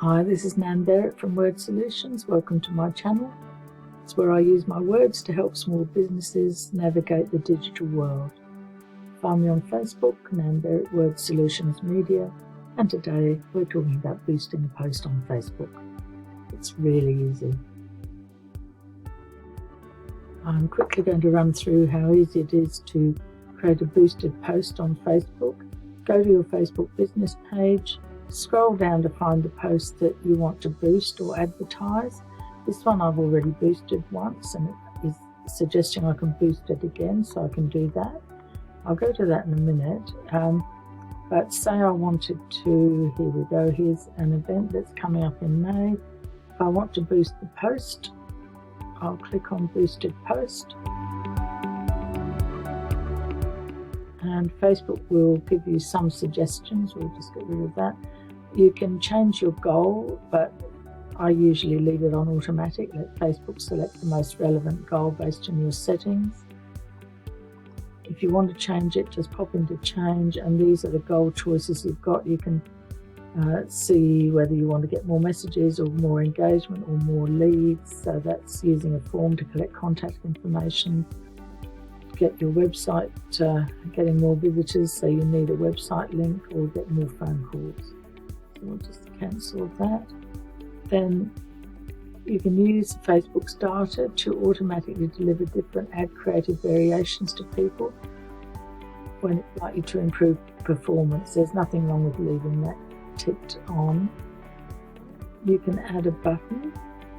Hi, this is Nan Barrett from Word Solutions. Welcome to my channel. It's where I use my words to help small businesses navigate the digital world. Find me on Facebook, Nan Barrett Word Solutions Media, and today we're talking about boosting a post on Facebook. It's really easy. I'm quickly going to run through how easy it is to create a boosted post on Facebook. Go to your Facebook business page, scroll down to find the post that you want to boost or advertise. This one I've already boosted once and it is suggesting I can boost it again, so I can do that. I'll go to that in a minute. But say I wanted to, here we go, here's an event that's coming up in May. If I want to boost the post, I'll click on Boosted Post. And Facebook will give you some suggestions. We'll just get rid of that. You can change your goal, but I usually leave it on automatic. Let Facebook select the most relevant goal based on your settings. If you want to change it, just pop into change, and these are the goal choices you've got. You can see whether you want to get more messages or more engagement or more leads. So that's using a form to collect contact information. Get your website getting more visitors, so you need a website link, or get more phone calls. So we'll just cancel that. Then you can use Facebook's data to automatically deliver different ad creative variations to people when it's likely to improve performance. There's nothing wrong with leaving that ticked on. You can add a button.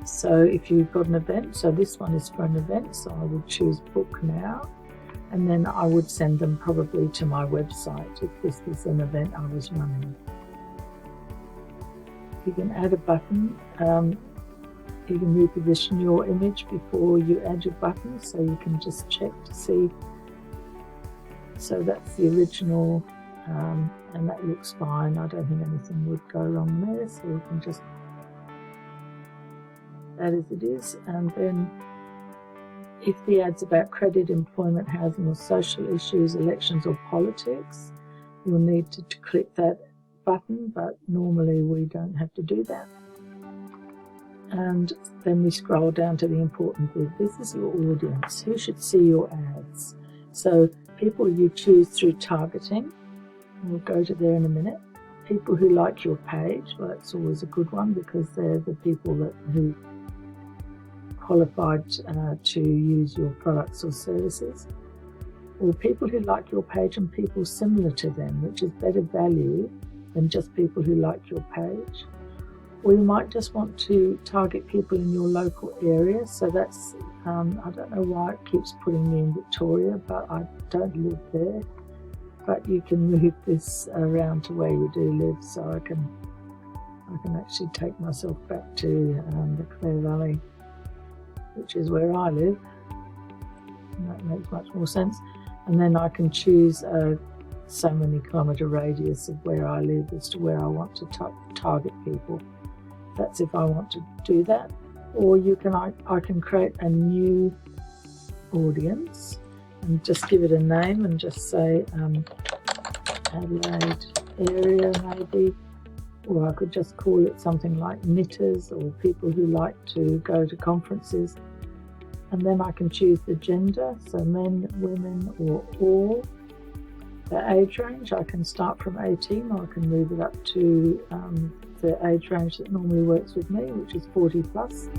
So if you've got an event, so this one is for an event, so I would choose book now. And then I would send them probably to my website if this was an event I was running. You can add a button. You can reposition your image before you add your button, so you can just check to see. So that's the original, and that looks fine. I don't think anything would go wrong there, so you can just add as it is. And then if the ad's about credit, employment, housing or social issues, elections or politics, you'll need to click that button, but normally we don't have to do that. And then we scroll down to the important bit. This is your audience. Who should see your ads? So people you choose through targeting. We'll go to there in a minute. People who like your page. Well, that's always a good one because they're the people who qualified to use your products or services, or people who like your page and people similar to them, which is better value than just people who like your page. Or you might just want to target people in your local area. So that's, I don't know why it keeps putting me in Victoria, but I don't live there. But you can move this around to where you do live, so I can actually take myself back to the Clare Valley, which is where I live. And that makes much more sense. And then I can choose a so many kilometre radius of where I live as to where I want to target people. That's if I want to do that. Or I can create a new audience and just give it a name and just say Adelaide area maybe. Or I could just call it something like knitters or people who like to go to conferences. And then I can choose the gender, so men, women, or all. The age range, I can start from 18 or I can move it up to the age range that normally works with me, which is 40 plus.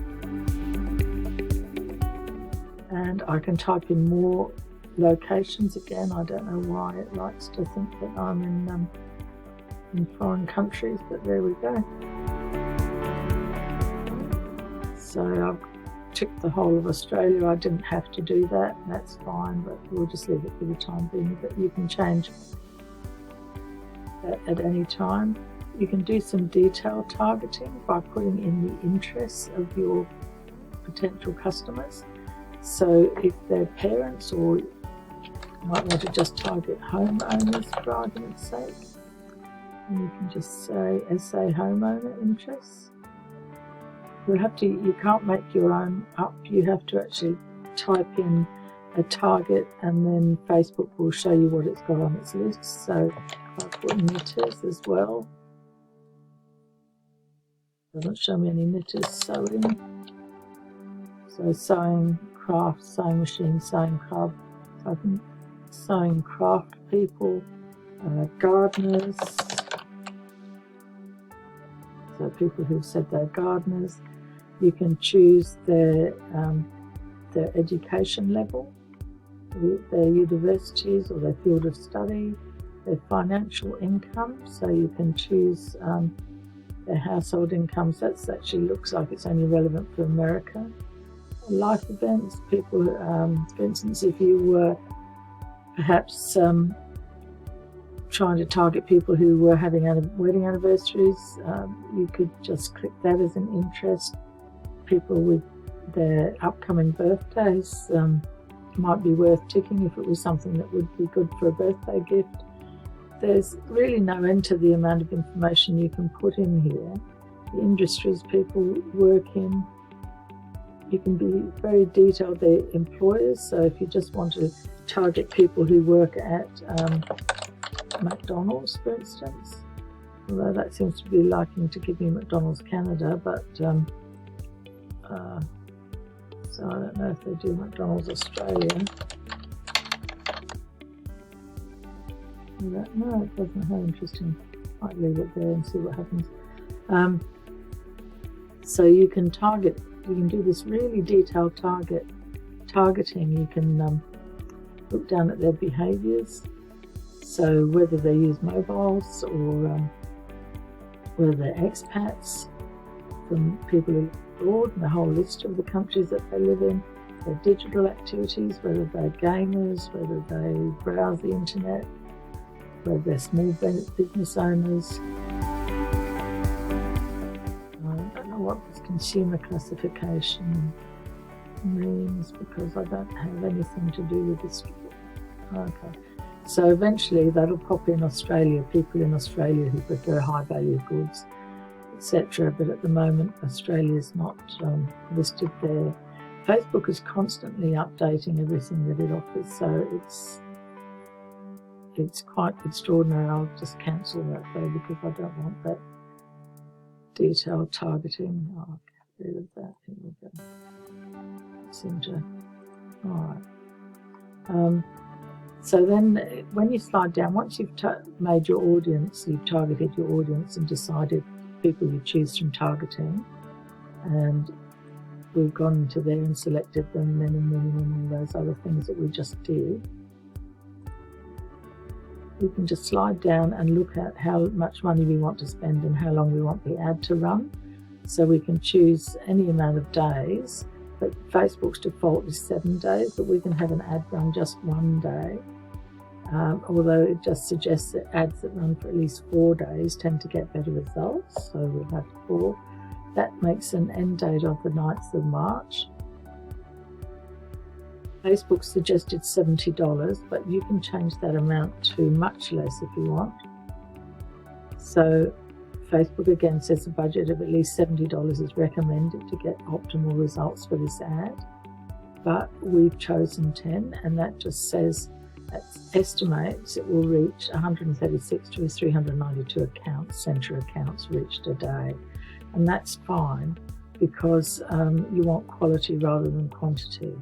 And I can type in more locations again. I don't know why it likes to think that I'm in foreign countries, but there we go. So I've ticked the whole of Australia. I didn't have to do that, and that's fine, but we'll just leave it for the time being. But you can change that at any time. You can do some detailed targeting by putting in the interests of your potential customers. So if they're parents, or you might want to just target homeowners for argument's sake. And you can just say SA homeowner interests. You can't make your own up. You have to actually type in a target, and then Facebook will show you what it's got on its list. So I've put knitters as well. Doesn't show me any knitters sewing. So sewing craft, sewing machine, sewing club. So I think sewing craft people, gardeners. So people who've said they're gardeners. You can choose their education level, their universities or their field of study, their financial income. So you can choose their household incomes. That actually looks like it's only relevant for America. Life events, people, for instance, if you were perhaps trying to target people who were having wedding anniversaries, you could just click that as an interest. People with their upcoming birthdays might be worth ticking if it was something that would be good for a birthday gift. There's really no end to the amount of information you can put in here. The industries people work in, you can be very detailed. The employers, so if you just want to target people who work at McDonald's, for instance, although that seems to be liking to give me McDonald's Canada, but so I don't know if they do McDonald's Australia. No, it doesn't. How interesting. Might leave it there and see what happens. So you can target, you can do this really detailed targeting. You can look down at their behaviours. So whether they use mobiles or whether they're expats, from people who live abroad, and the whole list of the countries that they live in, their digital activities, whether they're gamers, whether they browse the internet, whether they're small business owners. I don't know what this consumer classification means because I don't have anything to do with this. Okay. So eventually that'll pop in Australia, people in Australia who prefer high value goods, etc. But at the moment, Australia is not listed there. Facebook is constantly updating everything that it offers, so it's quite extraordinary. I'll just cancel that though because I don't want that detailed targeting. I'll get rid of that. Here we go. Seem to. All right. So then when you slide down, once you've made your audience, you've targeted your audience and decided people you choose from targeting, and we've gone into there and selected them, men and women and all those other things that we just did, we can just slide down and look at how much money we want to spend and how long we want the ad to run. So we can choose any amount of days, but Facebook's default is 7 days, but we can have an ad run just 1 day. Although it just suggests that ads that run for at least 4 days tend to get better results, so we'll have 4. That makes an end date of the 9th of March. Facebook suggested $70, but you can change that amount to much less if you want. So Facebook again says a budget of at least $70 is recommended to get optimal results for this ad, but we've chosen 10, and that just says that estimates it will reach 136 to 392 accounts, centre accounts reached a day, and that's fine because you want quality rather than quantity.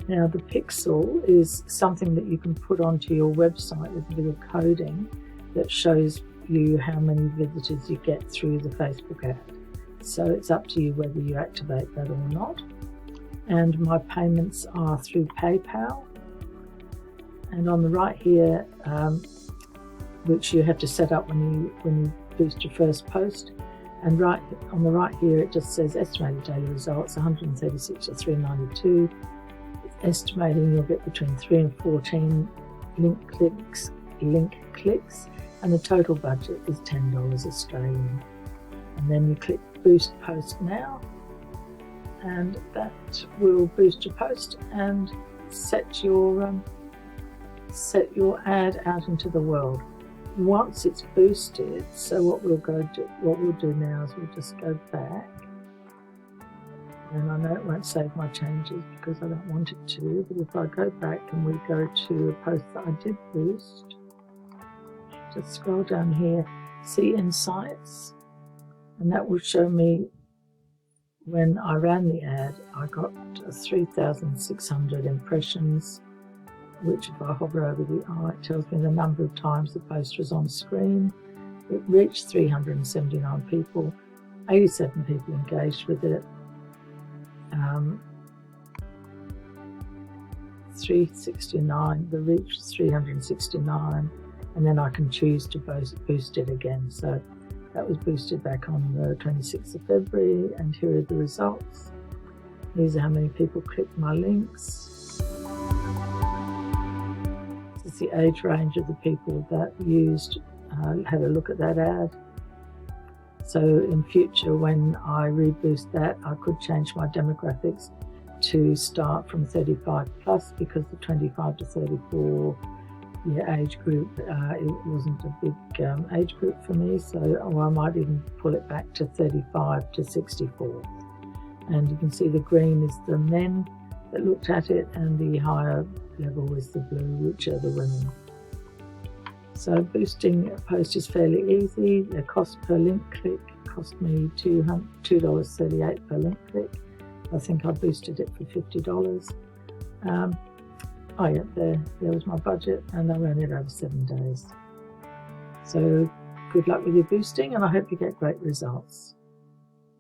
Now the pixel is something that you can put onto your website with a bit of coding that shows you how many visitors you get through the Facebook ad. So it's up to you whether you activate that or not. And my payments are through PayPal. And on the right here, which you have to set up when you boost your first post, and right on the right here it just says estimated daily results 136 to 392. It's estimating you'll get between 3 and 14 link clicks, and the total budget is $10 Australian. And then you click Boost Post Now, and that will boost your post and set your ad out into the world. Once it's boosted, so what we'll do now is we'll just go back, and I know it won't save my changes because I don't want it to, but if I go back and we go to a post that I did boost, just scroll down here, see insights, And that will show me when I ran the ad, I got 3,600 impressions, which if I hover over the eye, it tells me the number of times the post was on screen. It reached 379 people, 87 people engaged with it, 369, the reach was 369, and then I can choose to boost it again. So that was boosted back on the 26th of February, and here are the results. These are how many people clicked my links. This is the age range of the people that had a look at that ad. So in future, when I reboost that, I could change my demographics to start from 35 plus, because the 25 to 34 year age group, it wasn't a big age group for me, so I might even pull it back to 35 to 64. And you can see the green is the men that looked at it, and the higher level is the blue, which are the women. So boosting a post is fairly easy. The cost per link click cost me $2.38 per link click. I think I boosted it for $50. Oh yeah, there was my budget, and I ran it over 7 days. So good luck with your boosting, and I hope you get great results.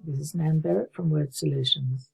This is Nan Barrett from Word Solutions.